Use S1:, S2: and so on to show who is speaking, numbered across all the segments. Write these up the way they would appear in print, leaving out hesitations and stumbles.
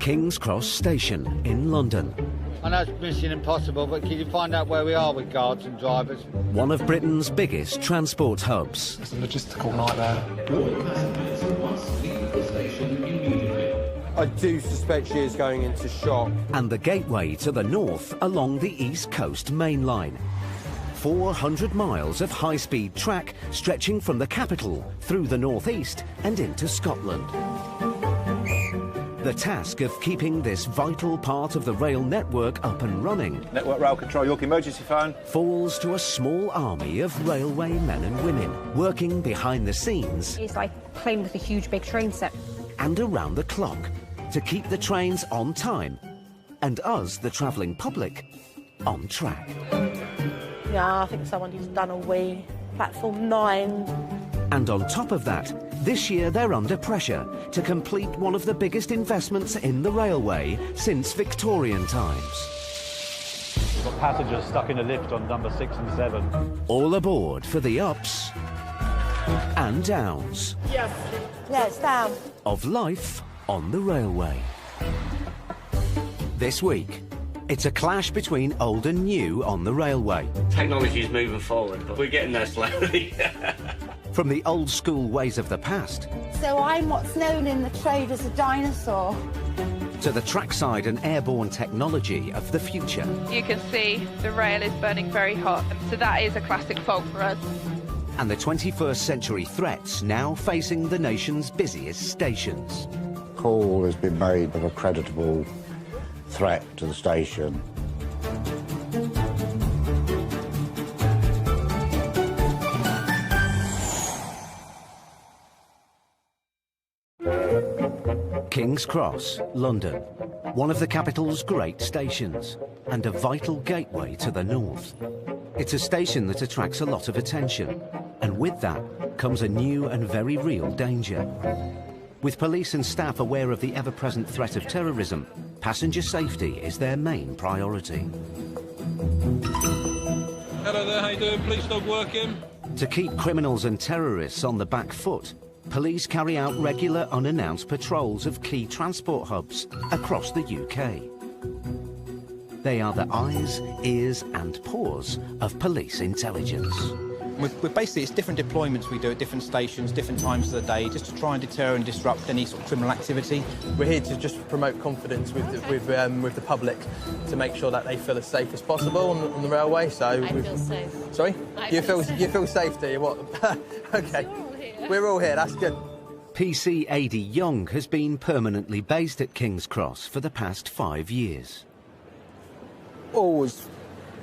S1: King's Cross Station in London.
S2: I know it's mission impossible, but can you find out where we are with guards and drivers?
S1: One of Britain's biggest transport hubs.
S3: It's a logistical nightmare.
S4: I do suspect she is going into shock.
S1: And the gateway to the north along the East Coast Main Line. 400 miles of high-speed track stretching from the capital through the northeast and into Scotland. The task of keeping this vital part of the rail network up and running
S5: Network Rail Control, York emergency phone.
S1: falls to a small army of railway men and women working behind the scenes
S6: It's like playing with a huge big train set.
S1: and around the clock to keep the trains on time and us, the travelling public, on track.
S7: Yeah, I think somebody's done a wee. Platform 9.
S1: And on top of that, this year they're under pressure to complete one of the biggest investments in the railway since Victorian times.
S5: We've got passengers stuck in a lift on number 6 and 7.
S1: All aboard for the ups and downs
S7: Yeah, it's down.
S1: of life on the railway. This week, it's a clash between old and new on the railway.
S8: Technology is moving forward, but we're getting there slowly.
S1: From the old school ways of the past
S9: So I'm what's known in the trade as a dinosaur.
S1: to the trackside and airborne technology of the future.
S10: You can see the rail is burning very hot, so that is a classic fault for us.
S1: And the 21st century threats now facing the nation's busiest stations.
S11: Call has been made of a creditable threat to the station.
S1: King's Cross, London, one of the capital's great stations and a vital gateway to the north. It's a station that attracts a lot of attention, and with that comes a new and very real danger. With police and staff aware of the ever-present threat of terrorism, passenger safety is their main priority.
S3: Hello there, how you doing? Police dog working?
S1: To keep criminals and terrorists on the back foot, police carry out regular unannounced patrols of key transport hubs across the UK. They are the eyes, ears and paws of police intelligence.
S12: We're basically, it's different deployments we do at different stations, different times of the day, just to try and deter and disrupt any sort of criminal activity.
S4: We're here to just promote confidence with the public to make sure that they feel as safe as possible on the railway. So
S9: I feel safe.
S4: Sorry? You
S9: feel
S4: feel safe, do you? What? Okay. We're all here, that's good.
S1: PC Aidy Young has been permanently based at King's Cross for the past 5 years.
S4: Always,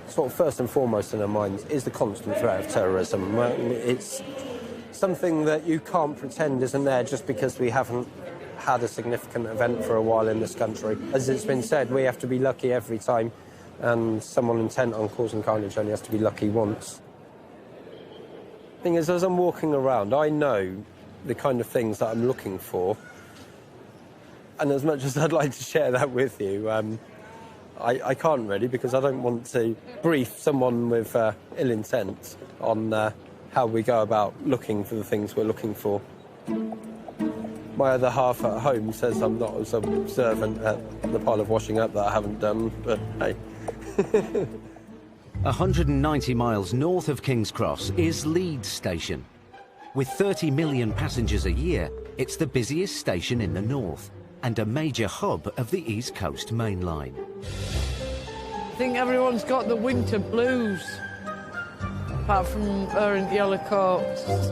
S4: sort of first and foremost in our minds, is the constant threat of terrorism. It's something that you can't pretend isn't there just because we haven't had a significant event for a while in this country. As it's been said, we have to be lucky every time, and someone intent on causing carnage only has to be lucky once. The thing is, as I'm walking around, I know the kind of things that I'm looking for, and as much as I'd like to share that with you, I can't really, because I don't want to brief someone with ill intent on how we go about looking for the things we're looking for. My other half at home says I'm not as observant at the pile of washing up that I haven't done, but hey.
S1: 190 miles north of King's Cross is Leeds Station. With 30 million passengers a year, it's the busiest station in the north and a major hub of the East Coast Main Line.
S7: I think everyone's got the winter blues, apart from her in yellow coats.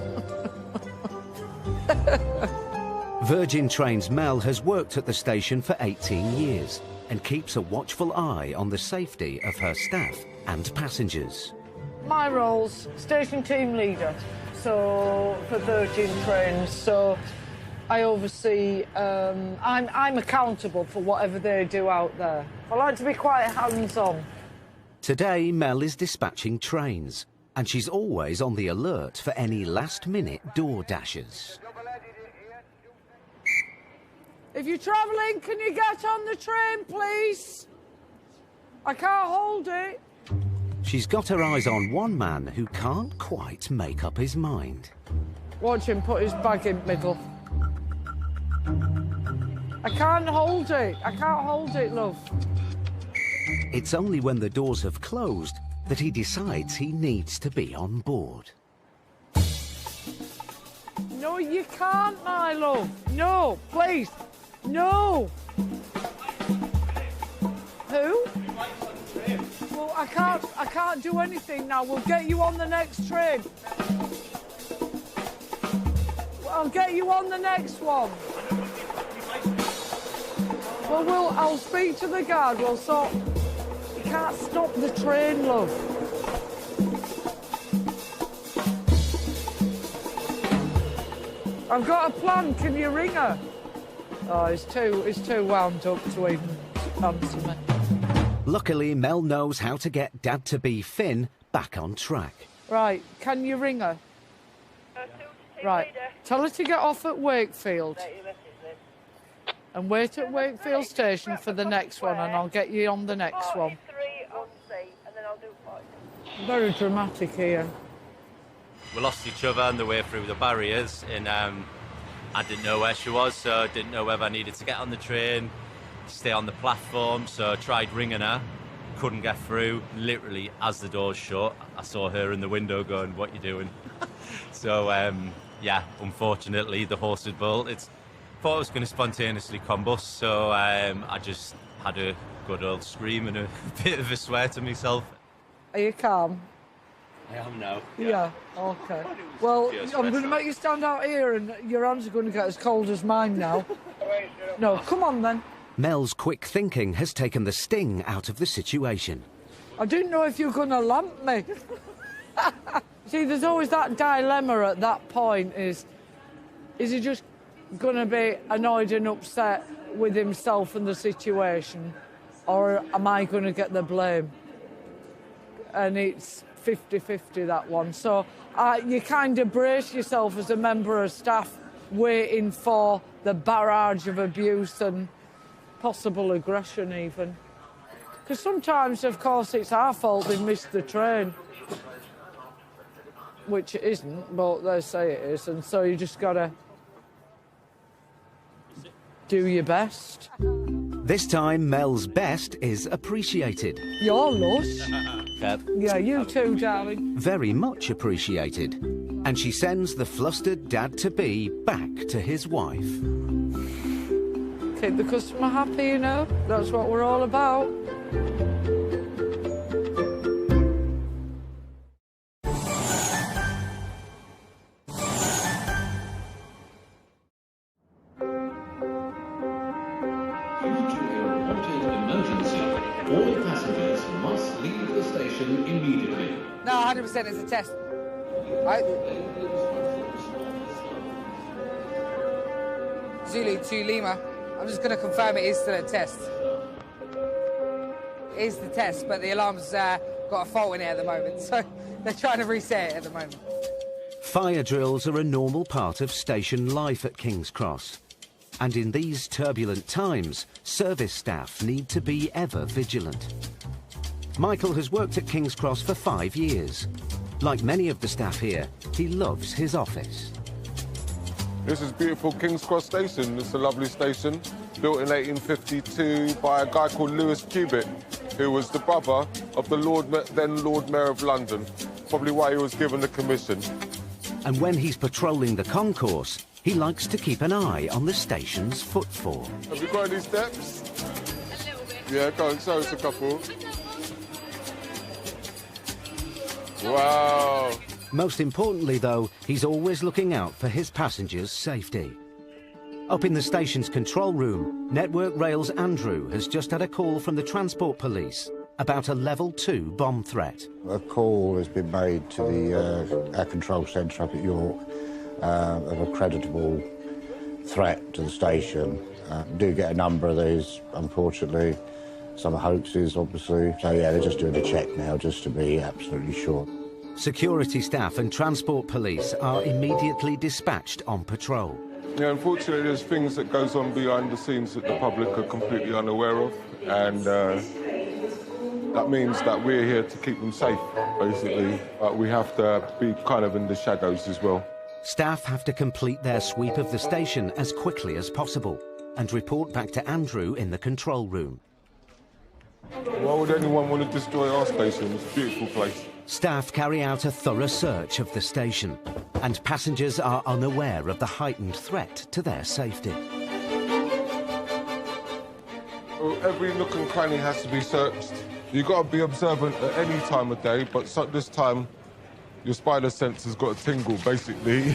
S1: Virgin Trains Mel has worked at the station for 18 years and keeps a watchful eye on the safety of her staff and passengers.
S7: My role's station team leader, so for Virgin Trains, so I oversee, I'm accountable for whatever they do out there. I like to be quite hands-on.
S1: Today, Mel is dispatching trains, and she's always on the alert for any last-minute door dashers.
S7: If you're travelling, can you get on the train, please? I can't hold it.
S1: She's got her eyes on one man who can't quite make up his mind.
S7: Watch him put his bag in middle. I can't hold it. I can't hold it, love.
S1: It's only when the doors have closed that he decides he needs to be on board.
S7: No, you can't, my love. No, please. No. Who? Well, I can't do anything now. We'll get you on the next train. I'll get you on the next one. Well, I'll speak to the guard. We'll sort. You can't stop the train, love. I've got a plan. Can you ring her? Oh, it's too wound up to even answer me.
S1: Luckily, Mel knows how to get Dad-to-be Finn back on track.
S7: Right, can you ring her? Right, tell her to get off at Wakefield. And wait at Wakefield Station for the next one, and I'll get you on the next one. Very dramatic here.
S13: We lost each other on the way through the barriers, and I didn't know where she was, so I didn't know whether I needed to get on the train, stay on the platform, so I tried ringing her, couldn't get through. Literally, as the doors shut, I saw her in the window going, "What you doing?" So, yeah, unfortunately, the horse had bolted. Thought I was going to spontaneously combust, so I just had a good old scream and a bit of a swear to myself.
S7: Are you calm?
S13: I am now.
S7: Yeah, okay. Well, I'm going to make you stand out here and your hands are going to get as cold as mine now. No, come on then.
S1: Mel's quick thinking has taken the sting out of the situation.
S7: I didn't know if you were going to lamp me. See, there's always that dilemma at that point is he just going to be annoyed and upset with himself and the situation, or am I going to get the blame? And it's 50-50, that one. So you kind of brace yourself as a member of staff waiting for the barrage of abuse and possible aggression even. Because sometimes, of course, it's our fault they missed the train. Which it isn't, but they say it is. And so you just got to do your best.
S1: This time, Mel's best is appreciated.
S7: You're lush. Yeah, you too, darling.
S1: Very much appreciated. And she sends the flustered Dad-to-be back to his wife.
S7: Keep the customer happy, you know. That's what we're all about.
S14: All passengers must leave the station immediately.
S15: No, 100% it's a test. Right? Zulu to Lima. I'm just going to confirm it is still a test. It is the test, but the alarm's got a fault in it at the moment, so they're trying to reset it at the moment.
S1: Fire drills are a normal part of station life at King's Cross. And in these turbulent times, service staff need to be ever vigilant. Michael has worked at King's Cross for 5 years. Like many of the staff here, he loves his office.
S16: This is beautiful King's Cross Station. It's a lovely station, built in 1852 by a guy called Lewis Cubitt, who was the brother of the then Lord Mayor of London, probably why he was given the commission.
S1: And when he's patrolling the concourse, he likes to keep an eye on the station's footfall.
S16: Have you got any steps? A little bit. Yeah, go on, show us a couple. Wow.
S1: Most importantly, though, he's always looking out for his passengers' safety. Up in the station's control room, Network Rail's Andrew has just had a call from the Transport Police about a Level 2 bomb threat.
S11: A call has been made to the Air Control Centre up at York of a creditable threat to the station. Do get a number of these, unfortunately. Some are hoaxes, obviously. So, yeah, they're just doing a check now, just to be absolutely sure.
S1: Security staff and Transport Police are immediately dispatched on patrol.
S16: Yeah, unfortunately, there's things that goes on behind the scenes that the public are completely unaware of, and that means that we're here to keep them safe, basically. But we have to be kind of in the shadows as well.
S1: Staff have to complete their sweep of the station as quickly as possible. and report back to Andrew in the control room.
S16: Why would anyone want to destroy our station? It's a beautiful place.
S1: Staff carry out a thorough search of the station, and passengers are unaware of the heightened threat to their safety.
S16: Well, every nook and cranny has to be searched. You've got to be observant at any time of day, but this time, your spider sense has got a tingle, basically.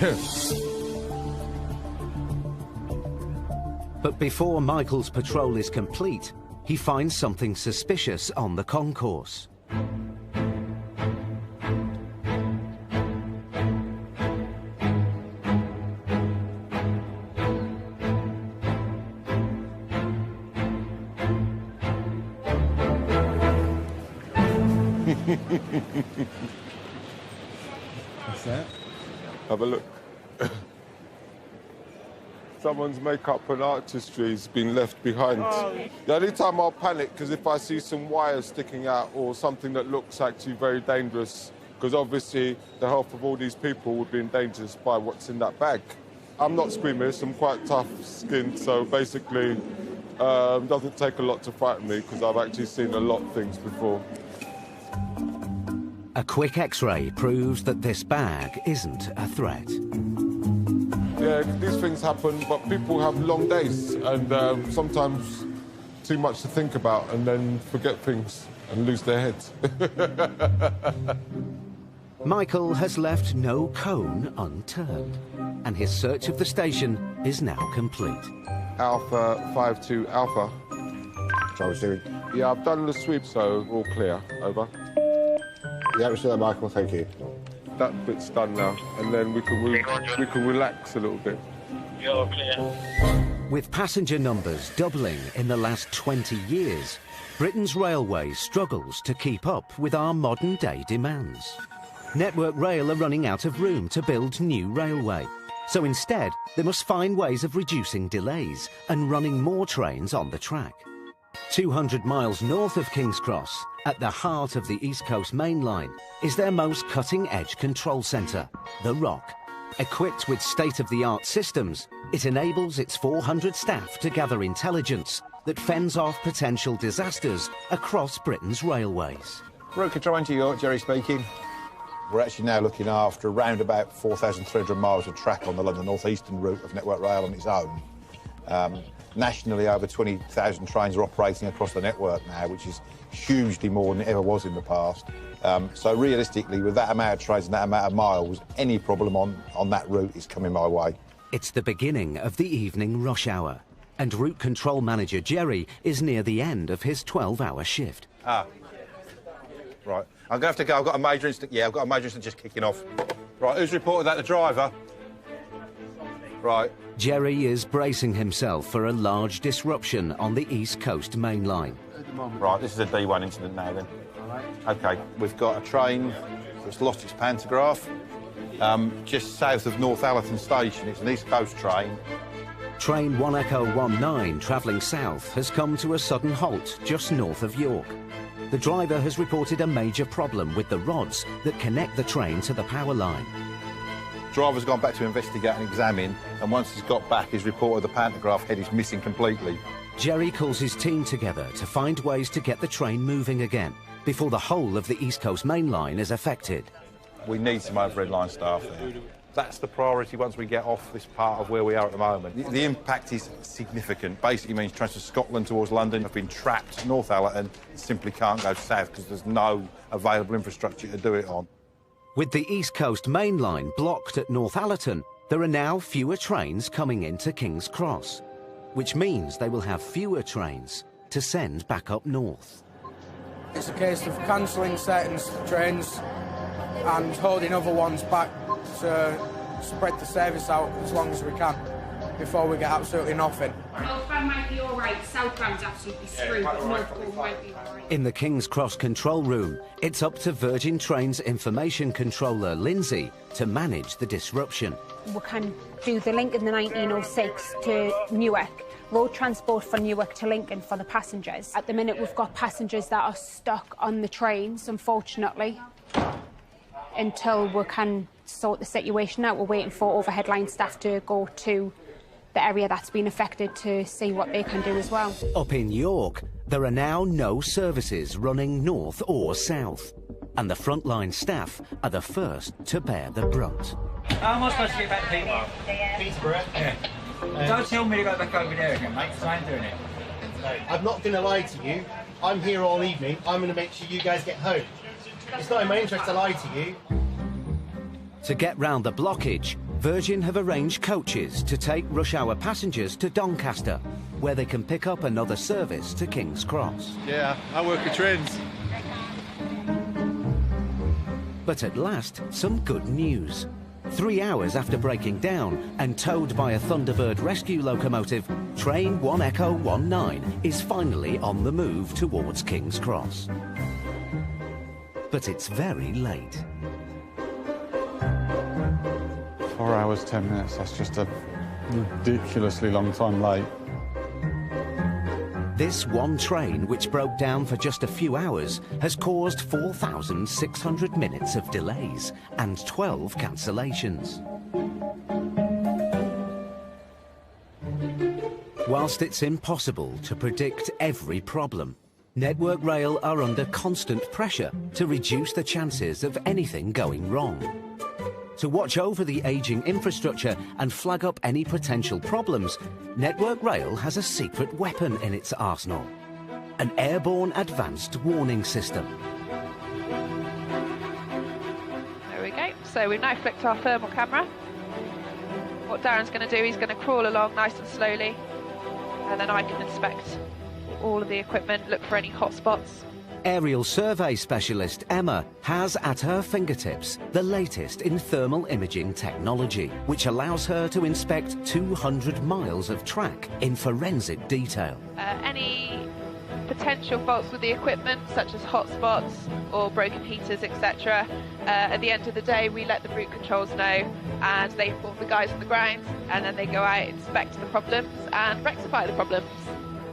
S1: But before Michael's patrol is complete, he finds something suspicious on the concourse.
S16: What's that? Have a look. Someone's makeup and artistry has been left behind. Oh. The only time I'll panic is if I see some wires sticking out or something that looks actually very dangerous, because obviously the health of all these people would be endangered by what's in that bag. I'm not squeamish, I'm quite tough-skinned, so basically it doesn't take a lot to frighten me, because I've actually seen a lot of things before.
S1: A quick X-ray proves that this bag isn't a threat.
S16: Yeah, these things happen, but people have long days and sometimes too much to think about and then forget things and lose their heads.
S1: Michael has left no cone unturned, and his search of the station is now complete.
S16: Alpha 52 Alpha.
S11: So I was doing.
S16: Yeah, I've done the sweep, so all clear. Over.
S11: Yeah, we're still there, Michael. Thank you.
S16: That bit's done now, and then we can relax a little bit.
S8: You're clear.
S1: With passenger numbers doubling in the last 20 years, Britain's railways struggles to keep up with our modern-day demands. Network Rail are running out of room to build new railway, so instead they must find ways of reducing delays and running more trains on the track. 200 miles north of King's Cross, at the heart of the East Coast Main Line, is their most cutting-edge control centre, The Rock. Equipped with state-of-the-art systems, it enables its 400 staff to gather intelligence that fends off potential disasters across Britain's railways.
S17: Route Control to York, Jerry speaking. We're actually now looking after around about 4,300 miles of track on the London North Eastern route of Network Rail on its own. Nationally, over 20,000 trains are operating across the network now, which is hugely more than it ever was in the past. So realistically, with that amount of trains and that amount of miles, any problem on that route is coming my way.
S1: It's the beginning of the evening rush hour, and Route Control Manager Jerry is near the end of his 12-hour shift.
S17: Right. I'm going to have to go. I've got a major incident. Yeah, I've got a major incident just kicking off. Right, who's reported that? The driver? Right.
S1: Jerry is bracing himself for a large disruption on the East Coast Main Line.
S17: Right, this is a D1 incident now, then. OK, we've got a train that's lost its pantograph just south of Northallerton Station. It's an East Coast train.
S1: Train 1 Echo 19, travelling south, has come to a sudden halt just north of York. The driver has reported a major problem with the rods that connect the train to the power line.
S17: Driver's gone back to investigate and examine, and once he's got back, he's reported the pantograph head is missing completely.
S1: Jerry calls his team together to find ways to get the train moving again before the whole of the East Coast Main Line is affected.
S17: We need some overhead line staff there. That's the priority once we get off this part of where we are at the moment. The impact is significant. Basically means trains from Scotland towards London have been trapped at Northallerton and simply can't go south because there's no available infrastructure to do it on.
S1: With the East Coast Main Line blocked at Northallerton, there are now fewer trains coming into King's Cross, which means they will have fewer trains to send back up north.
S18: It's a case of cancelling certain trains and holding other ones back to spread the service out as long as we can before we get absolutely nothing.
S6: Northbound might be all right, southbound's absolutely screwed, but northbound might be all right.
S1: In the King's Cross control room, it's up to Virgin Trains information controller Lindsay to manage the disruption.
S6: We can do the link in the 1906 to Newark, road transport for Newark to Lincoln for the passengers. At the minute, we've got passengers that are stuck on the trains, unfortunately. Until we can sort the situation out, we're waiting for overhead line staff to go to the area that's been affected to see what they can do as well.
S1: Up in York, there are now no services running north or south, and the frontline staff are the first to bear the brunt.
S19: How am I supposed to get back to Peterborough? Peterborough? Yeah. Don't tell me to go back over there again, mate, because I ain't doing it.
S20: I'm not going to lie to you. I'm here all evening. I'm going to make sure you guys get home. It's not in my interest to lie to you.
S1: To get round the blockage, Virgin have arranged coaches to take rush hour passengers to Doncaster, where they can pick up another service to King's Cross.
S21: Yeah, I work at trains.
S1: But at last, some good news. 3 hours after breaking down and towed by a Thunderbird rescue locomotive, train 1 Echo 19 is finally on the move towards King's Cross. But it's very late.
S22: 4 hours, 10 minutes, that's just a ridiculously long time late.
S1: This one train, which broke down for just a few hours, has caused 4,600 minutes of delays and 12 cancellations. Whilst it's impossible to predict every problem, Network Rail are under constant pressure to reduce the chances of anything going wrong. To watch over the ageing infrastructure and flag up any potential problems, Network Rail has a secret weapon in its arsenal: an airborne advanced warning system.
S10: There we go. So we've now flicked our thermal camera. What Darren's going to do, he's going to crawl along nice and slowly, and then I can inspect all of the equipment, look for any hot spots.
S1: Aerial survey specialist Emma has at her fingertips the latest in thermal imaging technology, which allows her to inspect 200 miles of track in forensic detail.
S10: Any potential faults with the equipment, such as hot spots or broken heaters, etc. At the end of the day, we let the route controls know, and they inform the guys on the ground, and then they go out, inspect the problems and rectify the problems.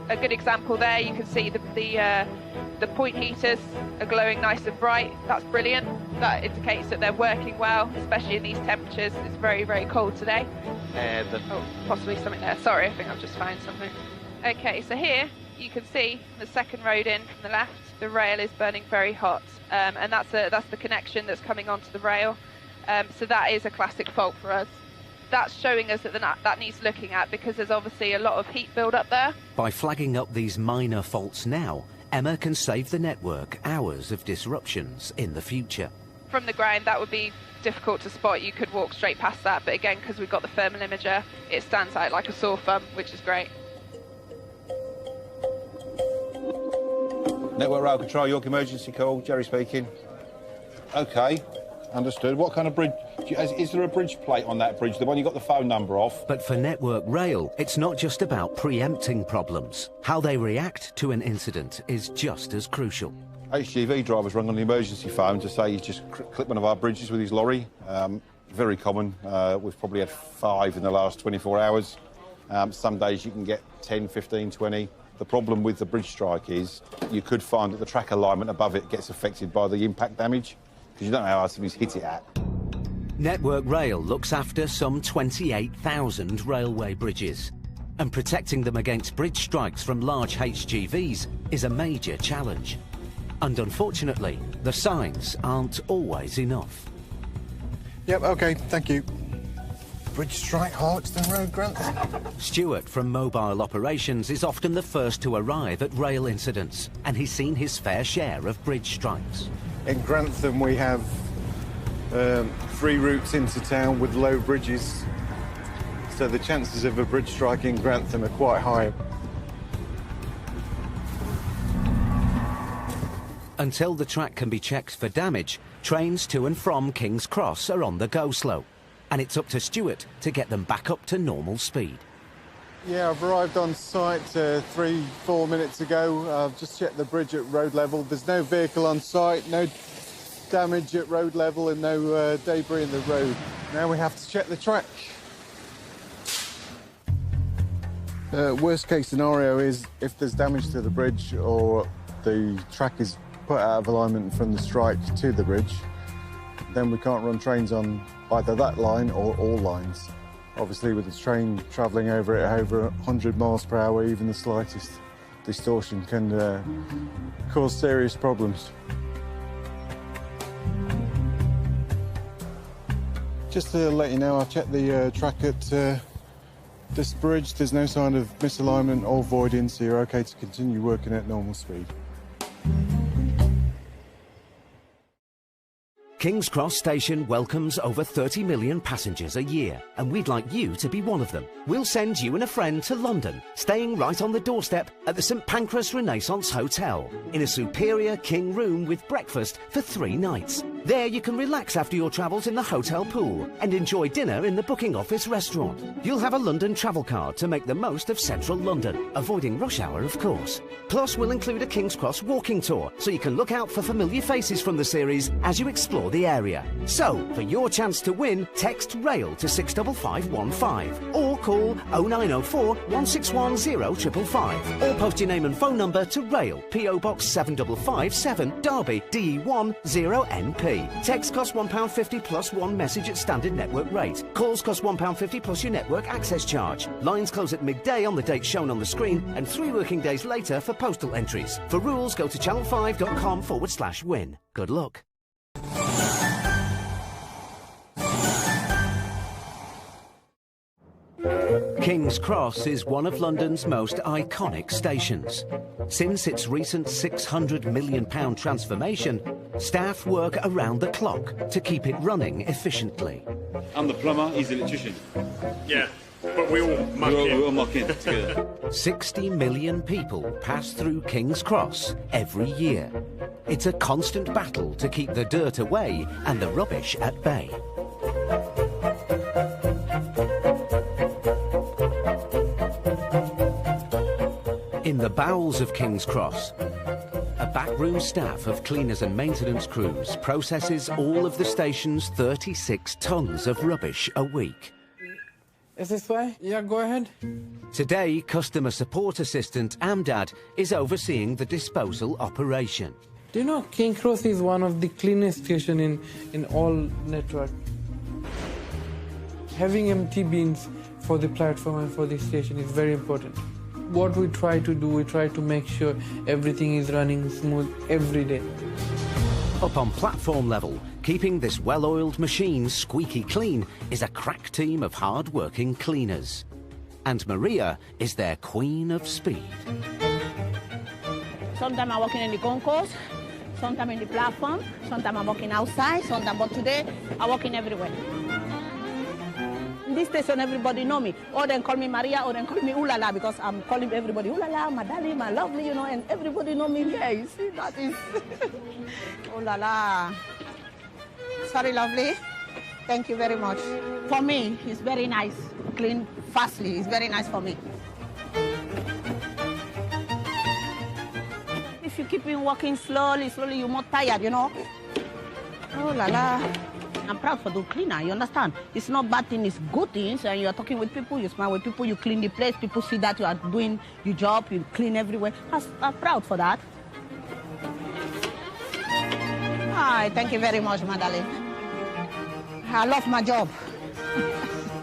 S10: A good example there, you can see the point heaters are glowing nice and bright. That's brilliant. That indicates that they're working well, especially in these temperatures. It's very, very cold today. Oh, possibly something there. Sorry, I think I've just found something. Okay, so here you can see the second road in from the left, the rail is burning very hot, and that's the connection that's coming onto the rail. So that is a classic fault for us. That's showing us that that needs looking at, because there's obviously a lot of heat build up there.
S1: By flagging up these minor faults now, Emma can save the network hours of disruptions in the future.
S10: From the ground, that would be difficult to spot. You could walk straight past that, but again, because we've got the thermal imager, it stands out like a sore thumb, which is great.
S17: Network Rail Control, York emergency call. Jerry speaking. OK, understood. What kind of bridge? Is there a bridge plate on that bridge, the one you got the phone number off?
S1: But for Network Rail, it's not just about preempting problems. How they react to an incident is just as crucial.
S17: HGV drivers rang on the emergency phone to say he's just clipped one of our bridges with his lorry. Very common. We've probably had 5 in the last 24 hours. Some days you can get 10, 15, 20. The problem with the bridge strike is you could find that the track alignment above it gets affected by the impact damage, because you don't know how hard somebody's hit it at.
S1: Network Rail looks after some 28,000 railway bridges, and protecting them against bridge strikes from large HGVs is a major challenge. And unfortunately, the signs aren't always enough.
S22: Yep, OK, thank you. Bridge strike, Harlexton Road, Grantham.
S1: Stuart from Mobile Operations is often the first to arrive at rail incidents, and he's seen his fair share of bridge strikes.
S22: In Grantham, we have 3 routes into town with low bridges, so the chances of a bridge strike in Grantham are quite high.
S1: Until the track can be checked for damage, trains to and from King's Cross are on the go slow, and it's up to Stuart to get them back up to normal speed.
S22: Yeah, I've arrived on site 3-4 minutes ago. I've just checked the bridge at road level. There's no vehicle on site, no damage at road level and no debris in the road. Now we have to check the track. Worst case scenario is if there's damage to the bridge or the track is put out of alignment from the strike to the bridge, then we can't run trains on either that line or all lines. Obviously, with the train travelling over it over 100 miles per hour, even the slightest distortion can cause serious problems. Just to let you know, I've checked the track at this bridge. There's no sign of misalignment or voiding, so you're OK to continue working at normal speed.
S1: King's Cross Station welcomes over 30 million passengers a year, and we'd like you to be one of them. We'll send you and a friend to London, staying right on the doorstep at the St Pancras Renaissance Hotel, in a superior king room with breakfast for 3 nights. There you can relax after your travels in the hotel pool and enjoy dinner in the booking office restaurant. You'll have a London travel card to make the most of central London, avoiding rush hour, of course. Plus, we'll include a King's Cross walking tour, so you can look out for familiar faces from the series as you explore the area. So, for your chance to win, text RAIL to 65515 or call 0904 161 0555 or post your name and phone number to RAIL, PO Box 7557, Derby, DE1 0NP. Text costs £1.50 plus 1 message at standard network rate. Calls cost £1.50 plus your network access charge. Lines close at midday on the date shown on the screen and 3 working days later for postal entries. For rules, go to channel5.com/win. Good luck. King's Cross is one of London's most iconic stations. Since its recent £600 million transformation, staff work around the clock to keep it running efficiently.
S2: I'm the plumber, he's the electrician.
S21: Yeah, but we all muck in.
S2: We all muck in together.
S1: 60 million people pass through King's Cross every year. It's a constant battle to keep the dirt away and the rubbish at bay. In the bowels of King's Cross, a backroom staff of cleaners and maintenance crews processes all of the station's 36 tonnes of rubbish a week.
S18: Is this way? Yeah, go ahead.
S1: Today, customer support assistant Amdad is overseeing the disposal operation.
S18: Do you know King's Cross is one of the cleanest stations in all network? Having empty bins for the platform and for the station is very important. What we try to do, we try to make sure everything is running smooth every day.
S1: Up on platform level, keeping this well-oiled machine squeaky clean is a crack team of hard-working cleaners. And Maria is their queen of speed.
S23: Sometimes I'm working in the concourse, sometimes in the platform, sometimes I'm working outside, sometimes, but today I'm working everywhere. In this station, everybody know me. Or they call me Maria, or they call me Ulala, because I'm calling everybody Ulala, my darling, my lovely, you know, and everybody know me here. You see, that is... Ulala. Sorry, lovely. Thank you very much. For me, it's very nice. Clean fastly. It's very nice for me. If you keep on walking slowly, you're more tired, you know. Oh, la la. I'm proud for the cleaner, you understand? It's not bad thing, it's good things, and you're talking with people, you smile with people, you clean the place, people see that you are doing your job, you clean everywhere. I'm proud for that. Hi, thank you very much, my darling. I love my job.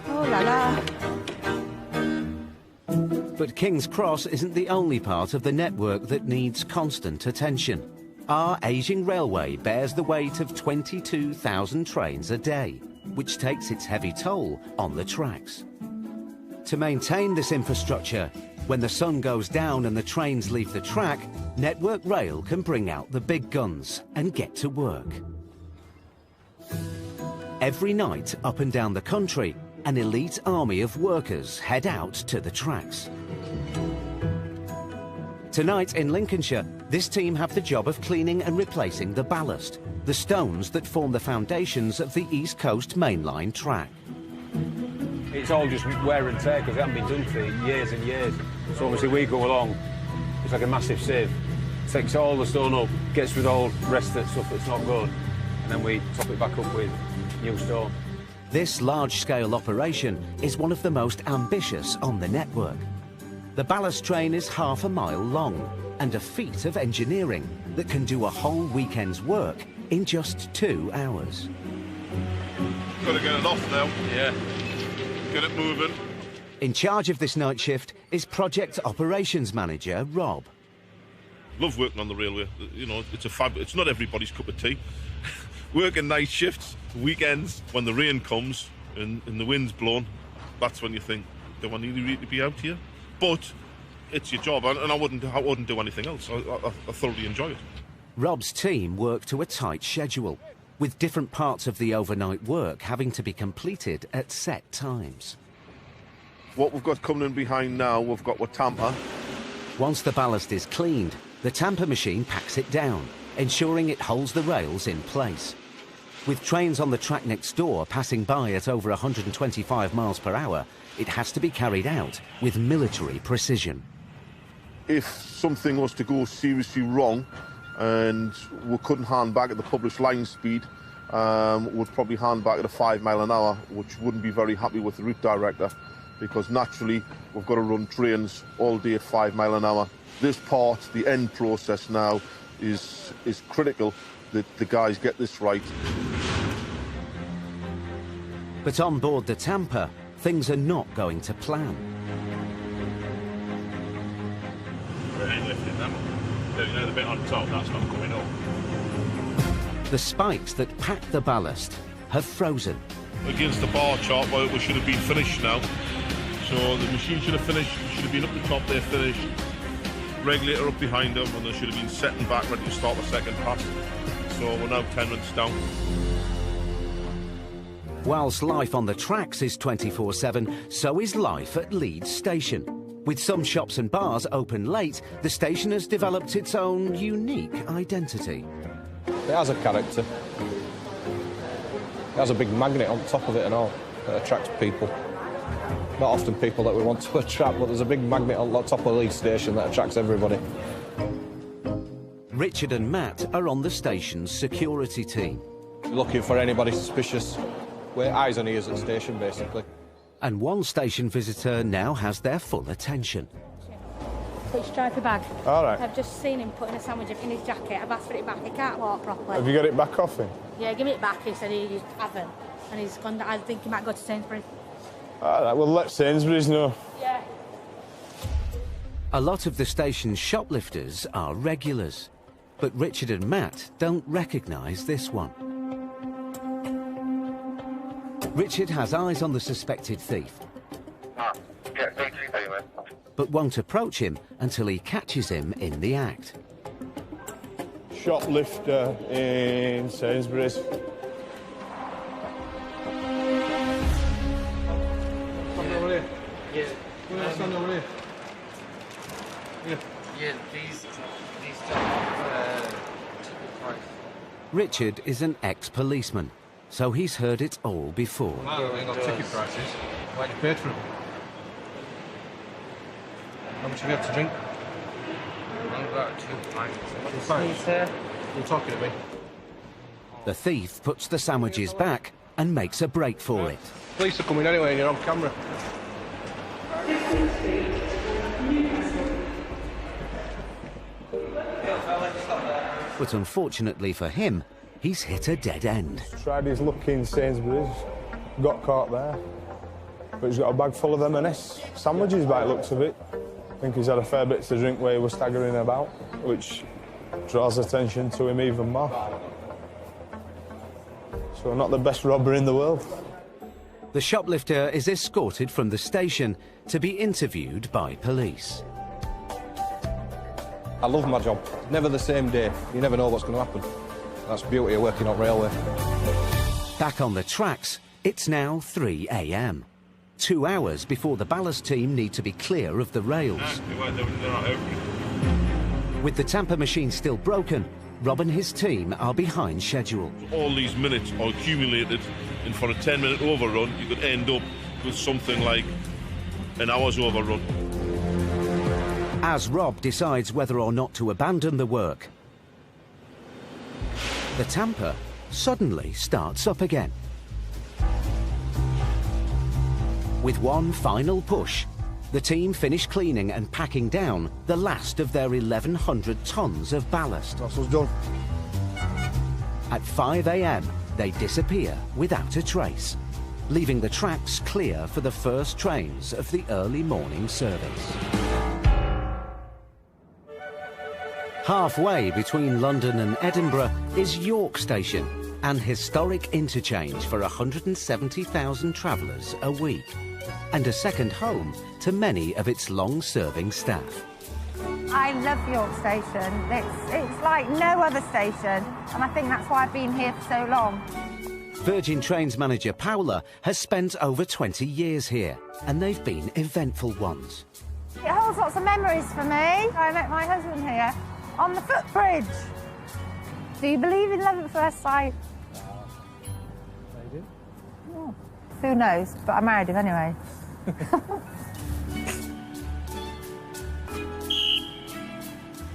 S23: Oh, la la.
S1: But King's Cross isn't the only part of the network that needs constant attention. Our ageing railway bears the weight of 22,000 trains a day, which takes its heavy toll on the tracks. To maintain this infrastructure, when the sun goes down and the trains leave the track, Network Rail can bring out the big guns and get to work. Every night, up and down the country, an elite army of workers head out to the tracks. Tonight in Lincolnshire, this team have the job of cleaning and replacing the ballast, the stones that form the foundations of the East Coast mainline track.
S5: It's all just wear and tear because it hasn't been done for years and years. So obviously we go along, it's like a massive sieve. Takes all the stone up, gets rid of all the rest of the stuff that's not good, and then we top it back up with new stone.
S1: This large-scale operation is one of the most ambitious on the network. The ballast train is half a mile long and a feat of engineering that can do a whole weekend's work in just 2 hours.
S21: Got to get it off now.
S2: Yeah.
S16: get it moving.
S1: In charge of this night shift is Project Operations Manager Rob.
S16: Love working on the railway. You know, it's not everybody's cup of tea. Working night shifts, weekends, when the rain comes and the wind's blowing, that's when you think, do I really need to be out here? But it's your job, and I wouldn't do anything else. I thoroughly enjoy it.
S1: Rob's team work to a tight schedule, with different parts of the overnight work having to be completed at set times.
S16: What we've got coming in behind now, we've got our tamper.
S1: Once the ballast is cleaned, the tamper machine packs it down, ensuring it holds the rails in place. With trains on the track next door passing by at over 125 miles per hour, it has to be carried out with military precision.
S16: If something was to go seriously wrong and we couldn't hand back at the published line speed, we'd probably hand back at a 5 mile an hour, which wouldn't be very happy with the route director, because naturally we've got to run trains all day at 5 mile an hour. This part, the end process now, is critical that the guys get this right.
S1: But on board the tamper, things are not going to plan.
S21: We ain't lifting them. You know, the bit on top, that's not coming up.
S1: The spikes that pack the ballast have frozen.
S16: Against the bar chart, well, we should have been finished now. So the machine should have finished, should have been up the top there finished. Regulator up behind them, and they should have been setting back ready to start the second pass. So we're now 10 minutes down.
S1: Whilst life on the tracks is 24/7, so is life at Leeds Station. With some shops and bars open late, the station has developed its own unique identity.
S4: It has a character. It has a big magnet on top of it and all that attracts people. Not often people that we want to attract, but there's a big magnet on the top of Leeds Station that attracts everybody.
S1: Richard and Matt are on the station's security team.
S4: Looking for anybody suspicious. We're eyes and ears at the station, basically.
S1: And one station visitor now has their full attention.
S3: Put your stripy bag.
S22: All right.
S3: I've just seen him putting a sandwich in his jacket. I've asked for it back. He can't walk properly.
S22: Have you got it back off him?
S3: Yeah, give me it back. He said he hasn't. And he's gone. I think he might go to Sainsbury's.
S22: All right, well, let Sainsbury's know.
S3: Yeah.
S1: A lot of the station's shoplifters are regulars, but Richard and Matt don't recognise this one. Richard has eyes on the suspected thief, but won't approach him until he catches him in the act.
S22: Shoplifter in Sainsbury's.
S20: Stand over here. Yeah. Stand over here.
S9: Yeah, these don't price.
S1: Richard is an ex-policeman, so he's heard it all before.
S20: No, we ain't got ticket prices. Why'd you pay for them? How much have you had to drink?
S9: About 2 pints.
S20: 2 pints? You're talking to me.
S1: The thief puts the sandwiches back and makes a break for it.
S20: Police are coming anyway and you're on camera.
S1: But unfortunately for him, he's hit a dead end.
S22: Tried his luck in Sainsbury's, got caught there. But he's got a bag full of M&S sandwiches by the looks of it. I think he's had a fair bit to drink where he was staggering about, which draws attention to him even more. So not the best robber in the world.
S1: The shoplifter is escorted from the station to be interviewed by police.
S4: I love my job. Never the same day. You never know what's going to happen. That's the beauty of working on railway.
S1: Back on the tracks, it's now 3 a.m. 2 hours before the ballast team need to be clear of the rails.
S21: They're not open.
S1: With the tamper machine still broken, Rob and his team are behind schedule.
S16: All these minutes are accumulated, and for a 10-minute overrun, you could end up with something like an hour's overrun.
S1: As Rob decides whether or not to abandon the work, the tamper suddenly starts up again. With one final push, the team finish cleaning and packing down the last of their 1,100 tons of ballast.
S22: That's what's done.
S1: At 5 a.m, they disappear without a trace. leaving the tracks clear for the first trains of the early morning service. Halfway between London and Edinburgh is York Station, an historic interchange for 170,000 travellers a week, and a second home to many of its long-serving staff.
S7: I love York Station. It's like no other station, and I think that's why I've been here for so long.
S1: Virgin Trains manager Paula has spent over 20 years here, and they've been eventful ones.
S7: It holds lots of memories for me. I met my husband here on the footbridge. Do you believe in love at first sight?
S22: I do.
S7: Oh, who knows, but I married him anyway.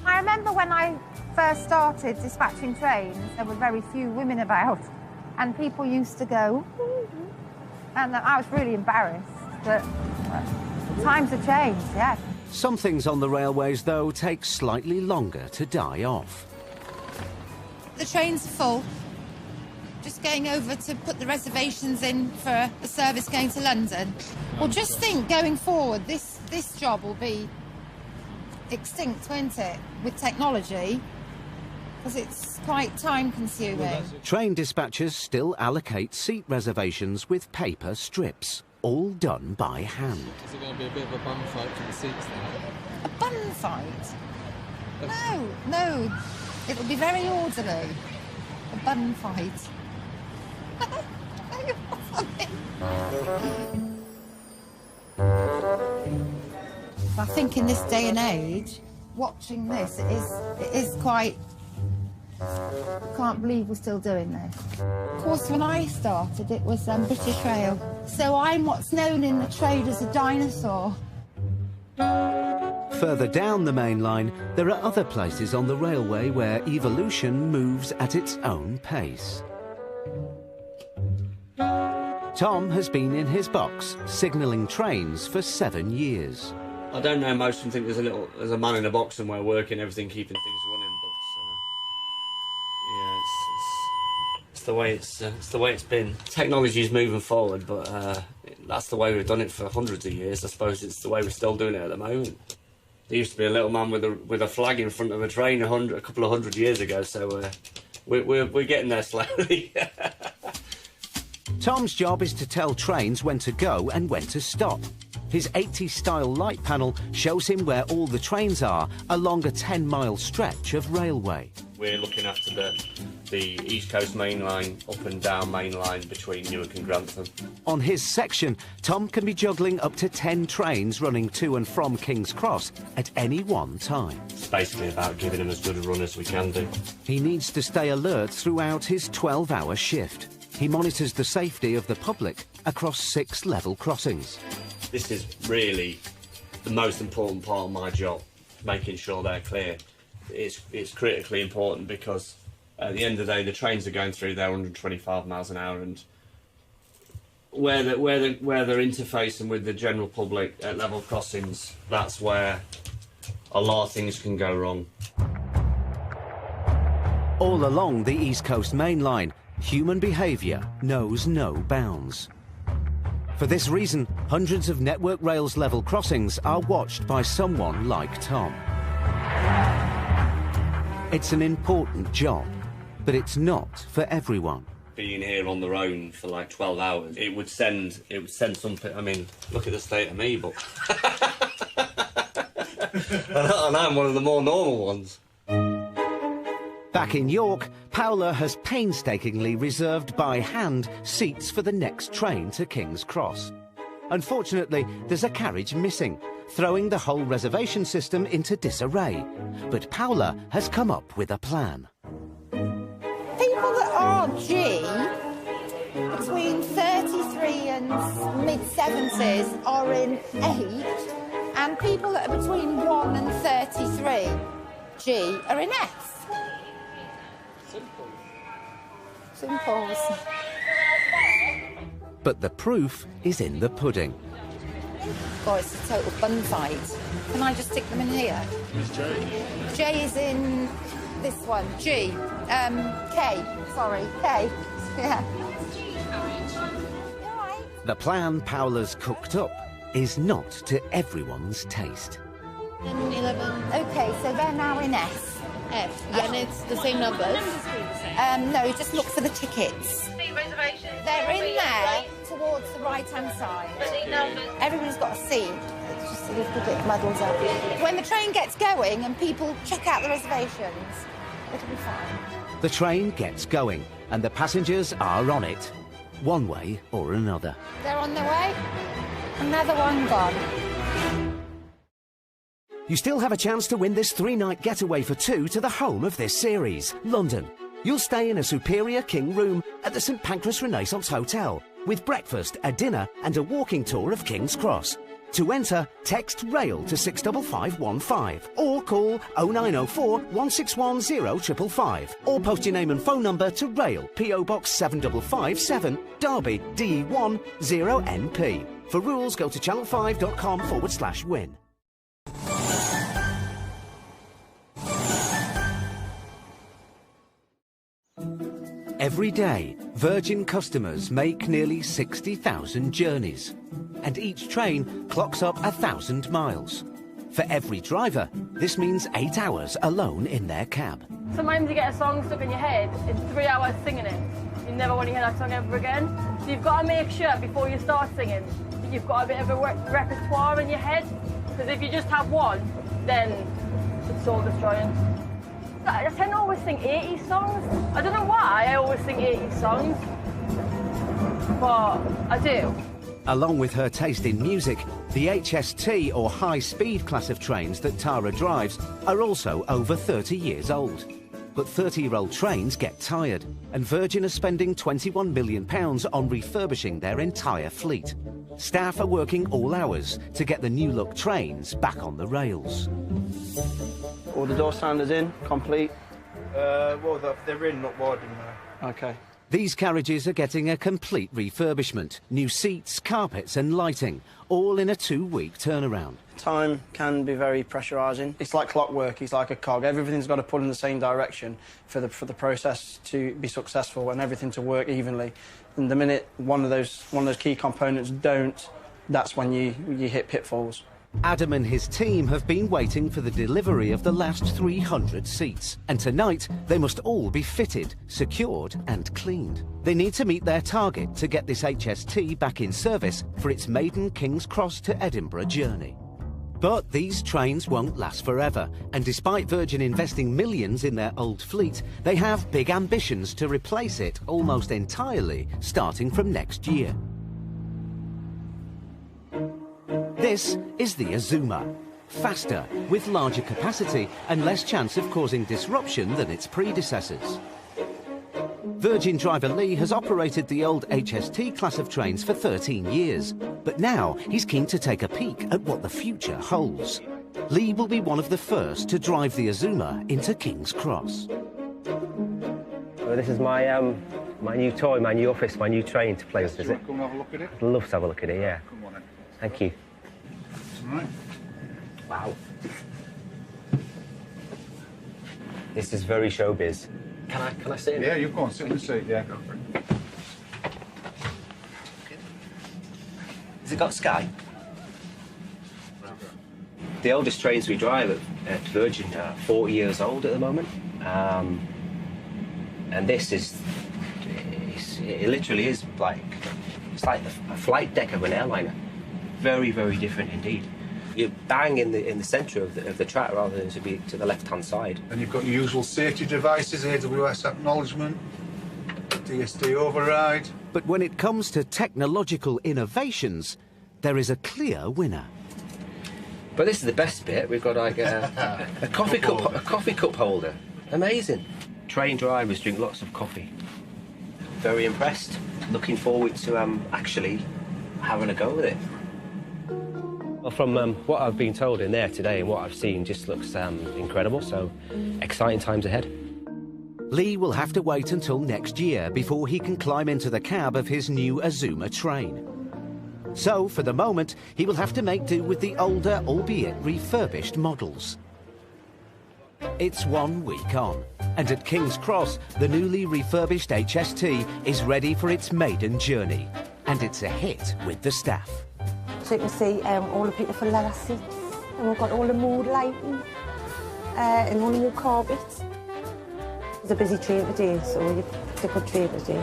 S7: I remember when I first started dispatching trains, there were very few women about, and people used to go, and I was really embarrassed, but times have changed, yeah.
S1: Some things on the railways, though, take slightly longer to die off.
S12: The trains are full. Just going over to put the reservations in for a service going to London. Well, just think, going forward, this job will be extinct, won't it, with technology? Because it's quite time-consuming.
S1: Train dispatchers still allocate seat reservations with paper strips, all done by hand.
S13: Is it going to be a bit of a bun fight for the seats then?
S12: A bun fight? No. It'll be very orderly. A bun fight. I think in this day and age, watching this, it is quite... I can't believe we're still doing this. Of course, when I started, it was British Rail. So I'm what's known in the trade as a dinosaur.
S1: Further down the main line, there are other places on the railway where evolution moves at its own pace. Tom has been in his box, signalling trains for 7 years.
S24: I don't know, most of them think there's a man in a box somewhere working everything, keeping things running, but yeah, it's the way it's been. Technology's moving forward, but that's the way we've done it for hundreds of years. I suppose it's the way we're still doing it at the moment. There used to be a little man with a flag in front of a train a couple of hundred years ago, so we're getting there slowly.
S1: Tom's job is to tell trains when to go and when to stop. His 80s-style light panel shows him where all the trains are along a 10-mile stretch of railway.
S24: We're looking after the East Coast main line, up and down main line between Newark and Grantham.
S1: On his section, Tom can be juggling up to 10 trains running to and from King's Cross at any one time.
S24: It's basically about giving them as good a run as we can do.
S1: He needs to stay alert throughout his 12-hour shift. He monitors the safety of the public across 6 level crossings.
S24: This is really the most important part of my job, making sure they're clear. It's critically important because at the end of the day, the trains are going through there 125 miles an hour, and where they're interfacing with the general public at level crossings, that's where a lot of things can go wrong.
S1: All along the East Coast main line, human behaviour knows no bounds. For this reason, hundreds of Network Rail's level crossings are watched by someone like Tom. It's an important job, but it's not for everyone.
S24: Being here on their own for like 12 hours, it would send something. I mean, look at the state of me, but and I'm one of the more normal ones.
S1: Back in York, Paula has painstakingly reserved by hand seats for the next train to King's Cross. Unfortunately, there's a carriage missing, throwing the whole reservation system into disarray. But Paula has come up with a plan.
S7: People that are G, between 33 and mid-70s, are in 8, and people that are between 1 and 33 G are in S. Simple.
S1: But the proof is in the pudding.
S7: God, it's a total bun fight. Can I just stick them in here?
S21: Who's Jay?
S7: J is in this one. G. K. Sorry, K. Yeah. You all right?
S1: The plan Paola's cooked up is not to everyone's taste.
S7: 11. Okay, so they're now in S.
S3: F. And it's the same numbers?
S7: No, just look for the tickets. They're in there towards the right-hand side. Everybody's got a seat. It's just a little bit muddled up. When the train gets going and people check out the reservations, it'll be fine.
S1: The train gets going and the passengers are on it, one way or another.
S7: They're on their way. Another one gone.
S1: You still have a chance to win this 3-night getaway for 2 to the home of this series, London. You'll stay in a superior king room at the St Pancras Renaissance Hotel with breakfast, a dinner and a walking tour of King's Cross. To enter, text RAIL to 65515 or call 0904 161 0555 or post your name and phone number to RAIL, PO Box 7557, Derby, DE1 0NP. For rules, go to channel5.com/win. Every day, Virgin customers make nearly 60,000 journeys, and each train clocks up 1,000 miles. For every driver, this means 8 hours alone in their cab.
S8: Sometimes you get a song stuck in your head, it's 3 hours singing it. You never want to hear that song ever again. So you've got to make sure before you start singing that you've got a bit of a repertoire in your head, because if you just have one, then it's soul destroying. I tend to always sing 80s songs. I don't know why I always sing 80s songs, but I do.
S1: Along with her taste in music, the HST or high-speed class of trains that Tara drives are also over 30 years old. But 30-year-old trains get tired, and Virgin are spending £21 million on refurbishing their entire fleet. Staff are working all hours to get the new-look trains back on the rails.
S11: All the door standers in, complete?
S14: Well, they're in, not wide in there.
S11: Okay.
S1: These carriages are getting a complete refurbishment. New seats, carpets and lighting, all in a 2-week turnaround.
S11: Time can be very pressurising. It's like clockwork, it's like a cog. Everything's got to pull in the same direction for the process to be successful and everything to work evenly. And the minute one of those key components don't, that's when you hit pitfalls.
S1: Adam and his team have been waiting for the delivery of the last 300 seats, and tonight they must all be fitted, secured and cleaned. They need to meet their target to get this HST back in service for its maiden King's Cross to Edinburgh journey. But these trains won't last forever, and despite Virgin investing millions in their old fleet, they have big ambitions to replace it almost entirely, starting from next year. This is the AZUMA. Faster, with larger capacity and less chance of causing disruption than its predecessors. Virgin driver Lee has operated the old HST class of trains for 13 years, but now he's keen to take a peek at what the future holds. Lee will be one of the first to drive the AZUMA into King's Cross.
S15: Well, this is my my new toy, my new office, my new train to play with, is it?
S17: Come and have a look at it?
S15: I'd love to have a look at it, yeah.
S17: Come on then.
S15: Thank you.
S17: All right.
S15: Wow. This is very showbiz. Can I sit in it?
S17: Yeah, you go on, sit in the seat, yeah. Go for it.
S15: Has it got Sky? The oldest trains we drive at Virgin are 40 years old at the moment. And this is, it literally is like, it's like a flight deck of an airliner. Very, very different indeed. You're bang in the centre of the track rather than to be to the left-hand side.
S17: And you've got your usual safety devices, AWS acknowledgement, DSD override.
S1: But when it comes to technological innovations, there is a clear winner.
S15: But this is the best bit. We've got like a coffee cup holder. Amazing. Train drivers drink lots of coffee. Very impressed. Looking forward to actually having a go with it. Well, from what I've been told in there today and what I've seen, just looks incredible. So, exciting times ahead.
S1: Lee will have to wait until next year before he can climb into the cab of his new AZUMA train. So, for the moment, he will have to make do with the older, albeit refurbished models. It's 1 week on, and at King's Cross, the newly refurbished HST is ready for its maiden journey. and it's a hit with the staff.
S6: So you can see all the beautiful leather seats, and we've got all the mood lighting and all the new carpets. It's a busy train today, so it's a good train today.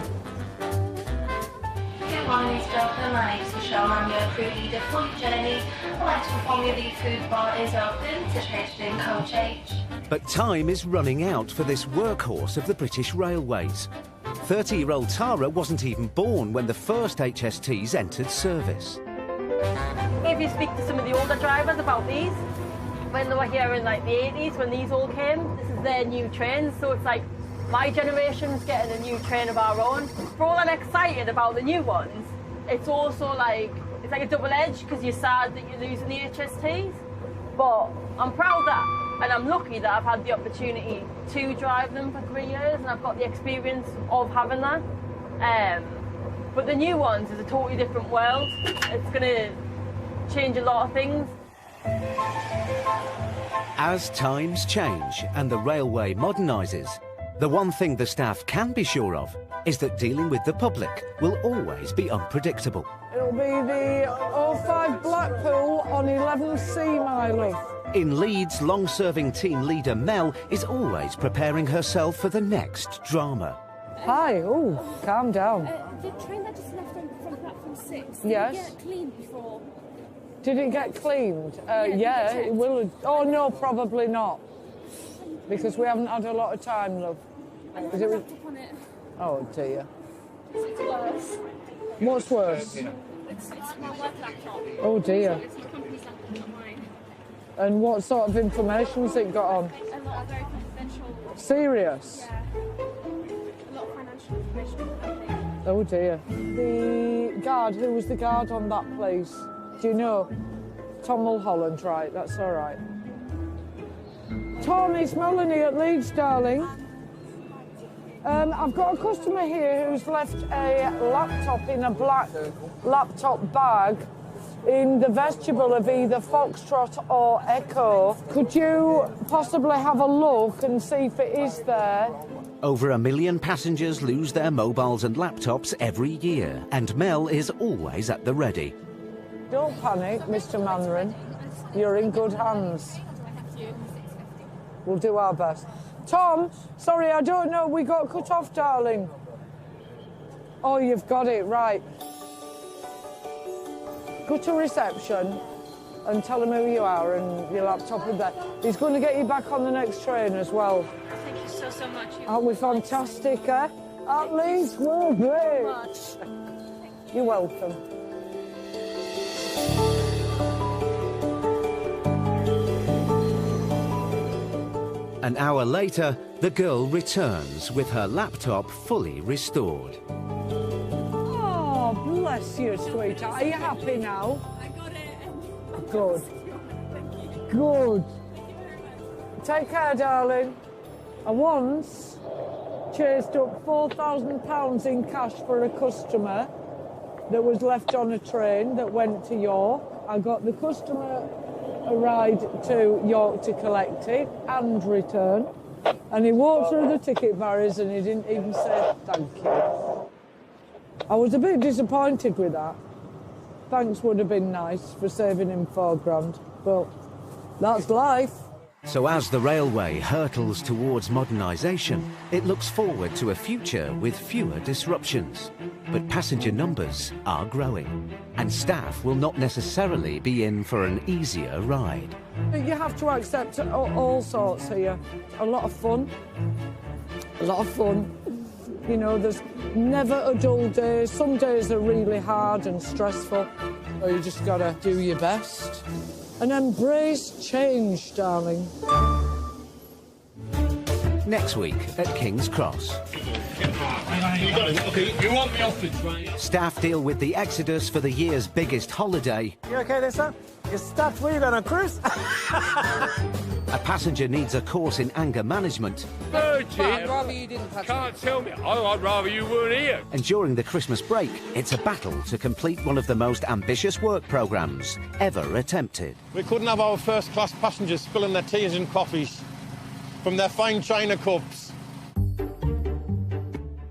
S10: Good morning, Miss Joker. My name's Michelle. I'm your crew leader for your journey. I'd like to inform you the food bar is open to trade in coach H.
S1: But time is running out for this workhorse of the British Railways. 30-year-old Tara wasn't even born when the first HSTs entered service.
S8: If you speak to some of the older drivers about these, when they were here in like the 80s, when these all came, this is their new trains, so it's like my generation's getting a new train of our own. For all I'm excited about the new ones, it's also like, it's like a double edge because you're sad that you're losing the HSTs, but I'm proud that, and I'm lucky that I've had the opportunity to drive them for 3 years and I've got the experience of having that. But the new ones is a totally different world. It's going to change a lot of things.
S1: As times change and the railway modernises, the one thing the staff can be sure of is that dealing with the public will always be unpredictable.
S18: It'll be the 05 Blackpool on 11C, my love.
S1: In Leeds, long-serving team leader Mel is always preparing herself for the next drama.
S18: Hi, oh, calm down.
S19: The train that just left from platform 6,
S18: Yes.
S19: did it get cleaned before?
S18: Did it get cleaned? Yeah, it will. Oh, no, probably not. Because we haven't had a lot of time, love. Is it...
S19: On it.
S18: Oh, dear.
S19: It's worse.
S18: What's worse?
S19: It's my work laptop.
S18: Oh, dear.
S19: It's the company's laptop, not mine.
S18: And what sort of information's it got on?
S19: A lot of very confidential.
S18: Serious?
S19: Yeah. A lot of financial information on the company.
S18: Oh, dear. The guard, who was the guard on that place? Do you know? Tom Mulholland, right, that's all right. Tom, it's Melanie at Leeds, darling. I've got a customer here who's left a laptop in a black laptop bag in the vestibule of either Foxtrot or Echo. Could you possibly have a look and see if it is there?
S1: Over 1 million passengers lose their mobiles and laptops every year, and Mel is always at the ready.
S18: Don't panic, Mr. Mandarin. You're in good hands. We'll do our best. Tom, sorry, I don't know. We got cut off, darling. Oh, you've got it, right. Go to reception and tell him who you are and your laptop is there. He's going to get you back on the next train as well.
S19: Thank you so much.
S18: Aren't we fantastic, eh? At least we're great. You're welcome.
S1: An hour later, the girl returns with her laptop fully restored.
S18: Oh, bless you, sweetheart. Are you happy now?
S19: I got it.
S18: Good. Good. Take care, darling. I once chased up £4,000 in cash for a customer that was left on a train that went to York. I got the customer a ride to York to collect it and return. And he walked through the ticket barriers and he didn't even say thank you. I was a bit disappointed with that. Thanks would have been nice for saving him £4,000, but that's life.
S1: So as the railway hurtles towards modernisation, it looks forward to a future with fewer disruptions. But passenger numbers are growing, and staff will not necessarily be in for an easier ride.
S18: You have to accept all sorts here. A lot of fun. A lot of fun. You know, there's never a dull day. Some days are really hard and stressful. So you just got to do your best. And embrace change, darling.
S1: Next week at King's Cross.
S21: Okay, you want me off the train?
S1: Staff deal with the exodus for the year's biggest holiday.
S18: You okay there, sir? You stopped where you on a cruise?
S1: A passenger needs a course in anger management.
S21: Virgin!
S19: I'd rather you didn't, Patrick.
S21: Can't tell me. I'd rather you weren't here.
S1: And during the Christmas break, it's a battle to complete one of the most ambitious work programmes ever attempted.
S25: We couldn't have our first-class passengers spilling their teas and coffees from their fine china cups.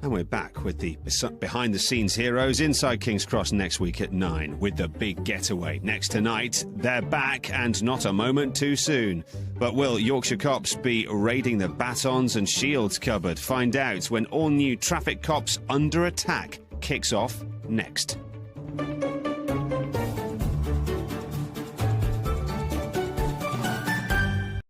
S2: And we're back with the behind-the-scenes heroes inside King's Cross next week at 9 with the big getaway. Next tonight, they're back and not a moment too soon. But will Yorkshire cops be raiding the batons and shields cupboard? Find out when all-new Traffic Cops Under Attack kicks off next.